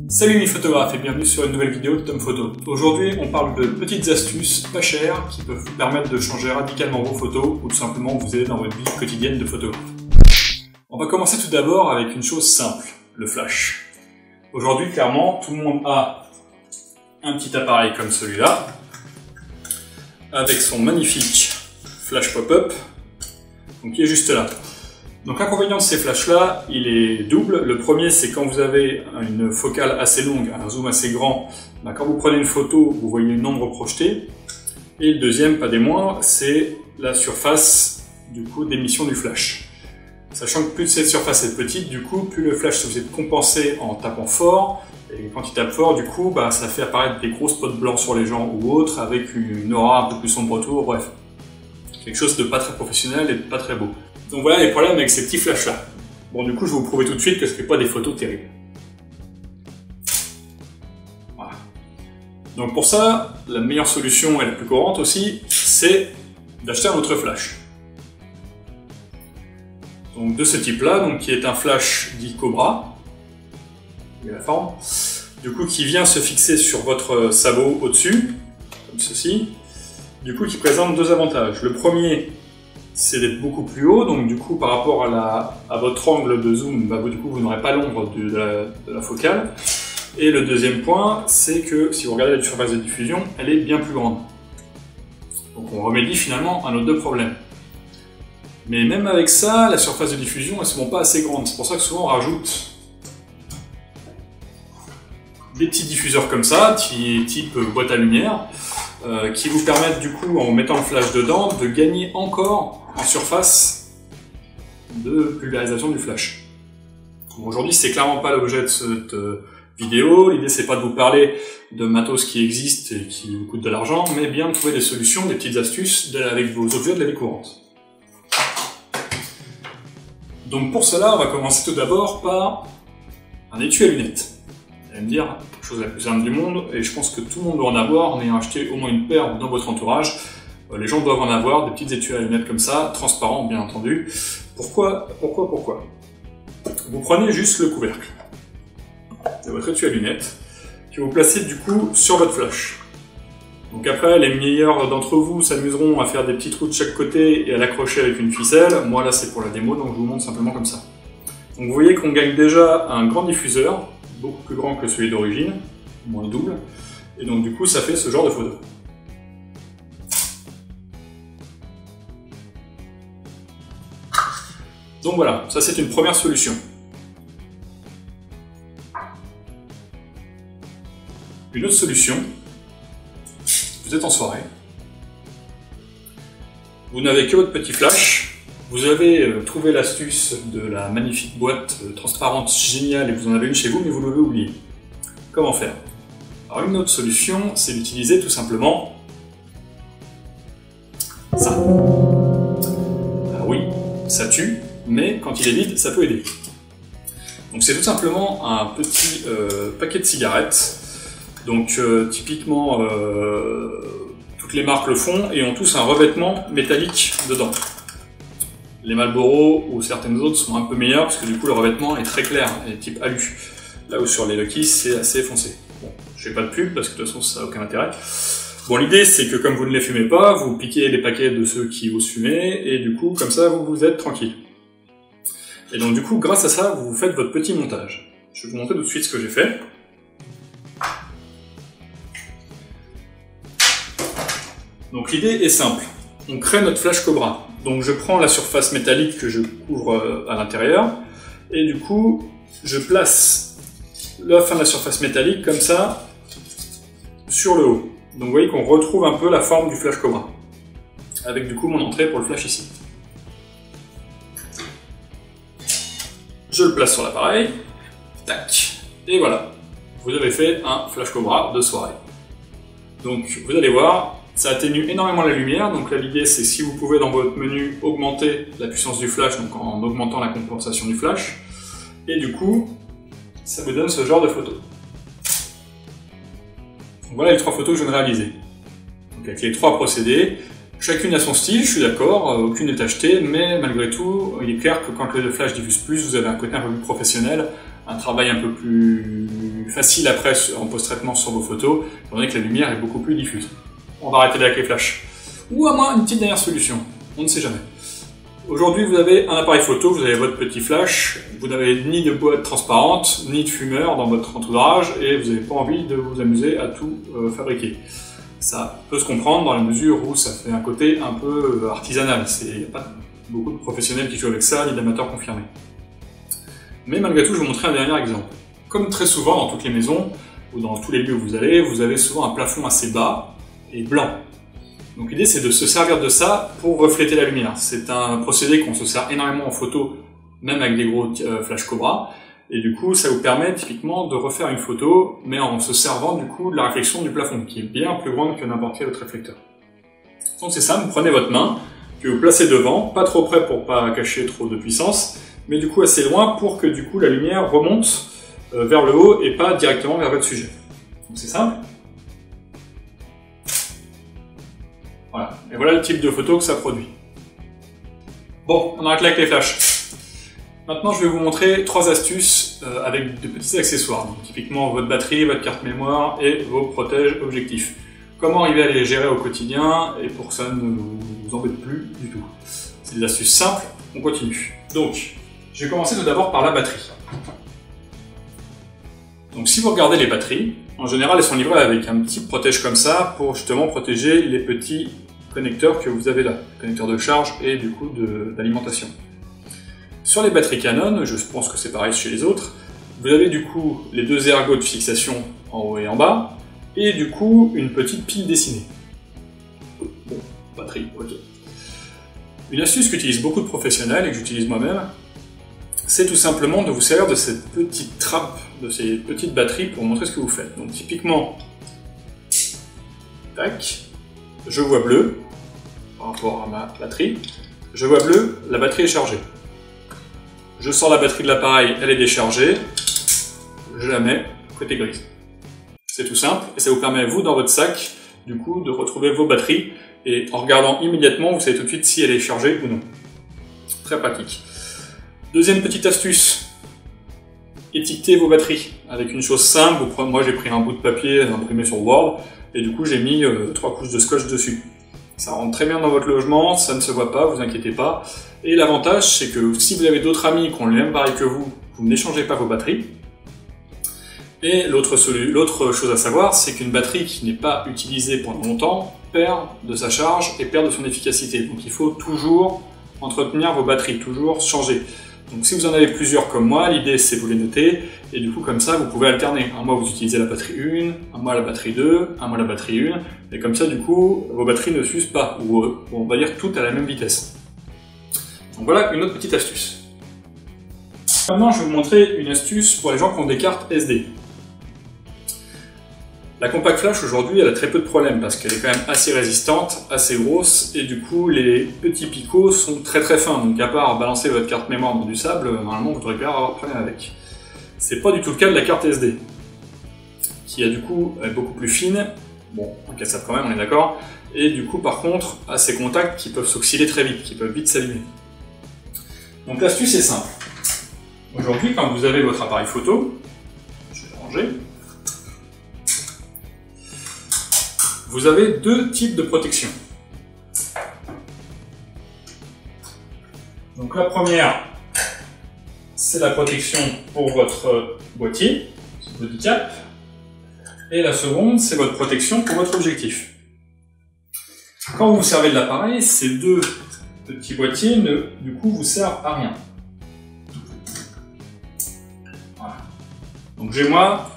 Salut les photographes et bienvenue sur une nouvelle vidéo de Tom Photo. Aujourd'hui on parle de petites astuces pas chères qui peuvent vous permettre de changer radicalement vos photos ou tout simplement vous aider dans votre vie quotidienne de photographe. On va commencer tout d'abord avec une chose simple, le flash. Aujourd'hui clairement tout le monde a un petit appareil comme celui-là avec son magnifique flash pop-up donc qui est juste là. Donc l'inconvénient de ces flashs là, il est double. Le premier c'est quand vous avez une focale assez longue, un zoom assez grand, quand vous prenez une photo, vous voyez une ombre projetée. Et le deuxième, pas des moindres, c'est la surface du coup d'émission du flash. Sachant que plus cette surface est petite, du coup, plus le flash se vous êtes compensé en tapant fort. Et quand il tape fort, du coup, ça fait apparaître des gros spots blancs sur les gens ou autres, avec une aura un peu plus sombre autour, bref. Quelque chose de pas très professionnel et de pas très beau. Donc voilà les problèmes avec ces petits flashs là. Bon du coup je vais vous prouver tout de suite que ce n'est pas des photos terribles. Voilà. Donc pour ça, la meilleure solution et la plus courante aussi, c'est d'acheter un autre flash. Donc de ce type là, qui est un flash dit Cobra, il y a la forme, du coup qui vient se fixer sur votre sabot au-dessus, comme ceci, du coup qui présente deux avantages. Le premier, c'est d'être beaucoup plus haut, donc du coup par rapport à votre angle de zoom, du coup vous n'aurez pas l'ombre de la focale. Et le deuxième point, c'est que si vous regardez la surface de diffusion, elle est bien plus grande. Donc on remédie finalement à nos deux problèmes. Mais même avec ça, la surface de diffusion elle ne se montre pas assez grande. C'est pour ça que souvent on rajoute des petits diffuseurs comme ça, type boîte à lumière, qui vous permettent du coup, en mettant le flash dedans, de gagner encore en surface de pulvérisation du flash. Bon, aujourd'hui, c'est clairement pas l'objet de cette vidéo. L'idée, c'est pas de vous parler de matos qui existent et qui vous coûtent de l'argent, mais bien de trouver des solutions, des petites astuces avec vos objets de la vie courante. Donc pour cela, on va commencer tout d'abord par un étui à lunettes. Vous allez me dire, la chose la plus simple du monde, et je pense que tout le monde doit en avoir en ayant acheté au moins une paire dans votre entourage. Les gens doivent en avoir, des petites étuis à lunettes comme ça, transparents bien entendu. Pourquoi? Vous prenez juste le couvercle de votre étui à lunettes, que vous placez du coup sur votre flash. Donc après, les meilleurs d'entre vous s'amuseront à faire des petits trous de chaque côté et à l'accrocher avec une ficelle. Moi là c'est pour la démo, donc je vous montre simplement comme ça. Donc vous voyez qu'on gagne déjà un grand diffuseur, beaucoup plus grand que celui d'origine, au moins le double, et donc du coup ça fait ce genre de photo. Donc voilà, ça c'est une première solution. Une autre solution, vous êtes en soirée, vous n'avez que votre petit flash, vous avez trouvé l'astuce de la magnifique boîte transparente géniale et vous en avez une chez vous mais vous l'avez oublié. Comment faire? Alors une autre solution, c'est d'utiliser tout simplement ça. Alors oui, ça tue, mais quand il est vide, ça peut aider. Donc c'est tout simplement un petit paquet de cigarettes. Donc typiquement, toutes les marques le font et ont tous un revêtement métallique dedans. Les Marlboro ou certaines autres sont un peu meilleures parce que du coup le revêtement est très clair, est type alu. Là où sur les Lucky c'est assez foncé. Bon, je fais pas de pub parce que de toute façon ça n'a aucun intérêt. Bon, l'idée c'est que comme vous ne les fumez pas, vous piquez les paquets de ceux qui osent fumer et du coup comme ça vous êtes tranquille. Et donc du coup grâce à ça vous faites votre petit montage. Je vais vous montrer tout de suite ce que j'ai fait. Donc l'idée est simple, on crée notre flash Cobra. Donc je prends la surface métallique que je couvre à l'intérieur et du coup je place la fin de la surface métallique comme ça sur le haut. Donc vous voyez qu'on retrouve un peu la forme du flash Cobra avec du coup mon entrée pour le flash ici. Je le place sur l'appareil, tac, et voilà, vous avez fait un flash Cobra de soirée. Donc vous allez voir, ça atténue énormément la lumière, donc là l'idée c'est si vous pouvez dans votre menu augmenter la puissance du flash, donc en augmentant la compensation du flash, et du coup ça vous donne ce genre de photos. Donc voilà les trois photos que je viens de réaliser. Donc avec les trois procédés, chacune a son style, je suis d'accord, aucune n'est achetée, mais malgré tout, il est clair que quand le flash diffuse plus, vous avez un côté un peu plus professionnel, un travail un peu plus plus facile après en post-traitement sur vos photos, étant donné que la lumière est beaucoup plus diffuse. On va arrêter avec les flashs. Ou à moins une petite dernière solution, on ne sait jamais. Aujourd'hui, vous avez un appareil photo, vous avez votre petit flash, vous n'avez ni de boîte transparente, ni de fumeur dans votre entourage, et vous n'avez pas envie de vous amuser à tout fabriquer. Ça peut se comprendre dans la mesure où ça fait un côté un peu artisanal. Il n'y a pas beaucoup de professionnels qui jouent avec ça, ni d'amateurs confirmés. Mais malgré tout, je vais vous montrer un dernier exemple. Comme très souvent dans toutes les maisons, ou dans tous les lieux où vous avez souvent un plafond assez bas et blanc. Donc l'idée c'est de se servir de ça pour refléter la lumière. C'est un procédé qu'on se sert énormément en photo, même avec des gros flash Cobra. Et du coup, ça vous permet typiquement de refaire une photo, mais en se servant du coup de la réflexion du plafond, qui est bien plus grande que n'importe quel autre réflecteur. Donc c'est ça, vous prenez votre main, que vous placez devant, pas trop près pour pas cacher trop de puissance, mais du coup assez loin pour que du coup la lumière remonte vers le haut et pas directement vers votre sujet. Donc c'est simple. Voilà, et voilà le type de photo que ça produit. Bon, on arrête là avec les flashs. Maintenant, je vais vous montrer 3 astuces avec de petits accessoires. Donc, typiquement, votre batterie, votre carte mémoire et vos protèges objectifs. Comment arriver à les gérer au quotidien et pour que ça ne vous embête plus du tout. C'est des astuces simples, on continue. Donc, je vais commencer tout d'abord par la batterie. Donc, si vous regardez les batteries, en général, elles sont livrées avec un petit protège comme ça pour justement protéger les petits connecteurs que vous avez là, connecteurs de charge et du coup d'alimentation. Sur les batteries Canon, je pense que c'est pareil chez les autres, vous avez du coup les 2 ergots de fixation en haut et en bas, et du coup une petite pile dessinée. Bon, batterie, ok. Une astuce qu'utilisent beaucoup de professionnels et que j'utilise moi-même, c'est tout simplement de vous servir de cette petite trappe, de ces petites batteries pour montrer ce que vous faites. Donc typiquement, tac, je vois bleu par rapport à ma batterie, je vois bleu, la batterie est chargée. Je sors la batterie de l'appareil, elle est déchargée, je la mets côté grise. C'est tout simple et ça vous permet, vous, dans votre sac, du coup, de retrouver vos batteries et en regardant immédiatement, vous savez tout de suite si elle est chargée ou non. Très pratique. Deuxième petite astuce, étiquetez vos batteries avec une chose simple. Moi, j'ai pris un bout de papier imprimé sur Word et du coup, j'ai mis 3 couches de scotch dessus. Ça rentre très bien dans votre logement, ça ne se voit pas, vous inquiétez pas. Et l'avantage, c'est que si vous avez d'autres amis qui ont le même pareil que vous, vous n'échangez pas vos batteries. Et l'autre chose à savoir, c'est qu'une batterie qui n'est pas utilisée pendant longtemps perd de sa charge et perd de son efficacité. Donc il faut toujours entretenir vos batteries, toujours changer. Donc si vous en avez plusieurs comme moi, l'idée c'est vous les noter, et du coup comme ça vous pouvez alterner. Un mois vous utilisez la batterie 1, un mois la batterie 2, un mois la batterie 1, et comme ça du coup vos batteries ne s'usent pas, ou on va dire toutes à la même vitesse. Donc voilà une autre petite astuce. Maintenant je vais vous montrer une astuce pour les gens qui ont des cartes SD. La Compact Flash aujourd'hui elle a très peu de problèmes parce qu'elle est quand même assez résistante, assez grosse et du coup les petits picots sont très fins, donc à part balancer votre carte mémoire dans du sable, normalement vous devriez pas avoir de problème avec. C'est pas du tout le cas de la carte SD, qui a du coup est beaucoup plus fine, bon incassable quand même on est d'accord, et du coup par contre a ces contacts qui peuvent s'oxyder très vite, qui peuvent vite s'allumer. Donc l'astuce est simple. Aujourd'hui quand vous avez votre appareil photo, je vais le ranger, vous avez 2 types de protection. Donc la première, c'est la protection pour votre boîtier, ce petit cap, et la seconde, c'est votre protection pour votre objectif. Quand vous vous servez de l'appareil, ces 2 petits boîtiers du coup vous servent à rien. Voilà. Donc j'ai moi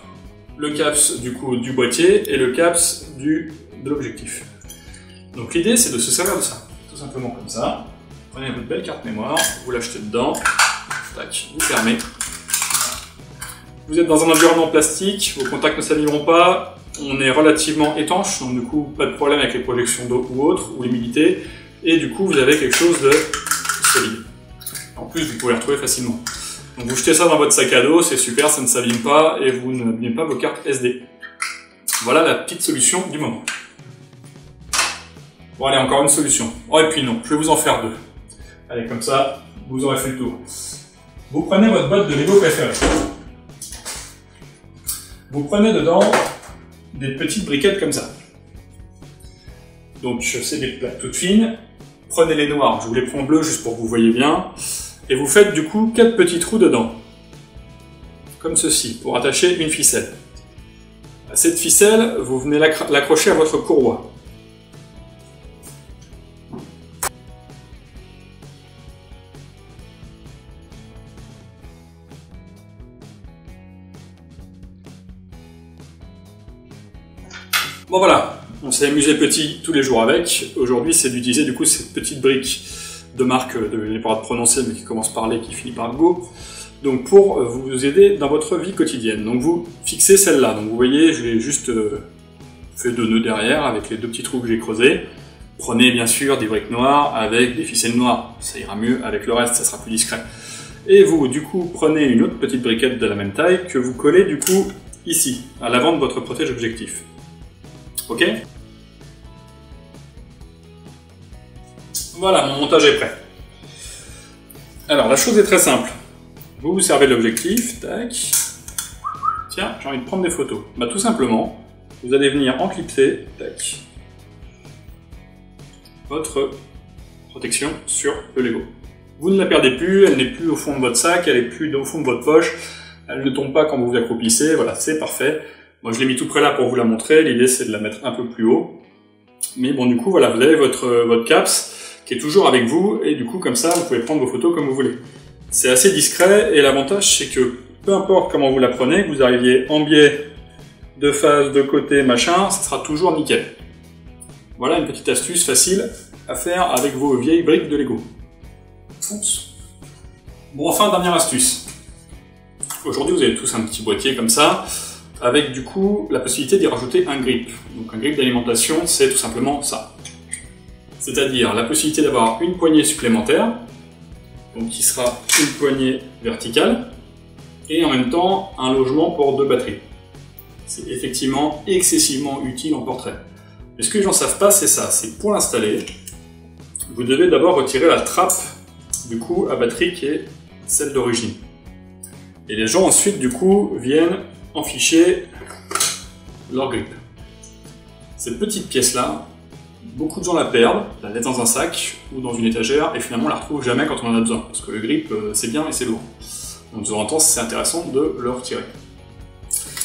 le caps du coup du boîtier et le caps de l'objectif. Donc l'idée c'est de se servir de ça, tout simplement comme ça. Prenez votre belle carte mémoire, vous l'achetez dedans, tac, vous fermez. Vous êtes dans un environnement plastique, vos contacts ne s'abîmeront pas, on est relativement étanche, donc du coup pas de problème avec les projections d'eau ou autres, ou l'humidité, et du coup vous avez quelque chose de solide. En plus vous pouvez les retrouver facilement. Donc vous jetez ça dans votre sac à dos, c'est super, ça ne s'abîme pas et vous n'abîmez pas vos cartes SD. Voilà la petite solution du moment. Bon allez, encore une solution. Oh et puis non, je vais vous en faire 2. Allez, comme ça, vous aurez fait le tour. Vous prenez votre boîte de Lego préférée. Vous prenez dedans des petites briquettes comme ça. Donc c'est des plaques toutes fines. Prenez les noirs, je vous les prends bleus juste pour que vous voyez bien. Et vous faites du coup 4 petits trous dedans. Comme ceci, pour attacher une ficelle. À cette ficelle, vous venez l'accrocher à votre courroie. Bon voilà, on s'est amusé petit tous les jours avec. Aujourd'hui, c'est d'utiliser du coup cette petite brique de marque, je n'ai pas le droit de prononcer, mais qui commence par les, qui finit par go. Donc pour vous aider dans votre vie quotidienne. Donc vous fixez celle-là. Donc vous voyez, je l'ai juste fait 2 nœuds derrière avec les 2 petits trous que j'ai creusés. Prenez bien sûr des briques noires avec des ficelles noires. Ça ira mieux avec le reste, ça sera plus discret. Et vous, du coup, prenez une autre petite briquette de la même taille que vous collez du coup ici, à l'avant de votre protège objectif. Ok? Voilà, mon montage est prêt. Alors, la chose est très simple. Vous vous servez de l'objectif, tac. Tiens, j'ai envie de prendre des photos. Bah, tout simplement, vous allez venir enclipser, tac, votre protection sur le Lego. Vous ne la perdez plus, elle n'est plus au fond de votre sac, elle n'est plus au fond de votre poche, elle ne tombe pas quand vous vous accroupissez, voilà, c'est parfait. Moi, je l'ai mis tout près là pour vous la montrer, l'idée c'est de la mettre un peu plus haut. Mais bon, du coup, voilà, vous avez votre caps qui est toujours avec vous, et du coup, comme ça, vous pouvez prendre vos photos comme vous voulez. C'est assez discret, et l'avantage, c'est que peu importe comment vous la prenez, que vous arriviez en biais, de face, de côté, machin, ça sera toujours nickel. Voilà une petite astuce facile à faire avec vos vieilles briques de Lego. Oups. Bon, enfin, dernière astuce. Aujourd'hui, vous avez tous un petit boîtier comme ça, avec du coup la possibilité d'y rajouter un grip. Donc un grip d'alimentation, c'est tout simplement ça. C'est-à-dire la possibilité d'avoir une poignée supplémentaire, donc qui sera une poignée verticale, et en même temps un logement pour 2 batteries. C'est effectivement excessivement utile en portrait. Mais ce que les gens ne savent pas, c'est ça, c'est pour l'installer, vous devez d'abord retirer la trappe du coup à batterie qui est celle d'origine. Et les gens ensuite du coup viennent enficher leur grip. Cette petite pièce là, beaucoup de gens la perdent, la mettent dans un sac ou dans une étagère et finalement on la retrouve jamais quand on en a besoin parce que le grip c'est bien mais c'est lourd. Donc de temps en temps c'est intéressant de le retirer.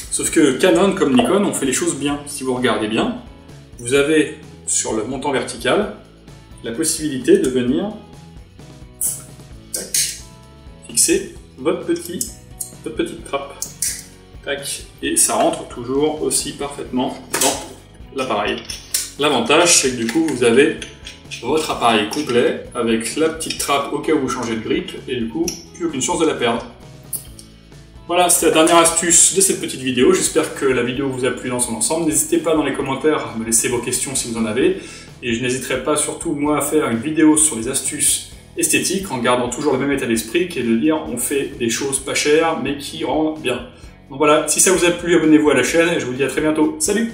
Sauf que Canon comme Nikon on fait les choses bien. Si vous regardez bien, vous avez sur le montant vertical la possibilité de venir fixer votre petite trappe. Tac, et ça rentre toujours aussi parfaitement dans l'appareil. L'avantage, c'est que du coup, vous avez votre appareil complet avec la petite trappe au cas où vous changez de grip et du coup, plus aucune chance de la perdre. Voilà, c'était la dernière astuce de cette petite vidéo. J'espère que la vidéo vous a plu dans son ensemble. N'hésitez pas dans les commentaires à me laisser vos questions si vous en avez. Et je n'hésiterai pas surtout, moi, à faire une vidéo sur les astuces esthétiques en gardant toujours le même état d'esprit qui est de dire on fait des choses pas chères mais qui rendent bien. Donc voilà, si ça vous a plu, abonnez-vous à la chaîne et je vous dis à très bientôt. Salut!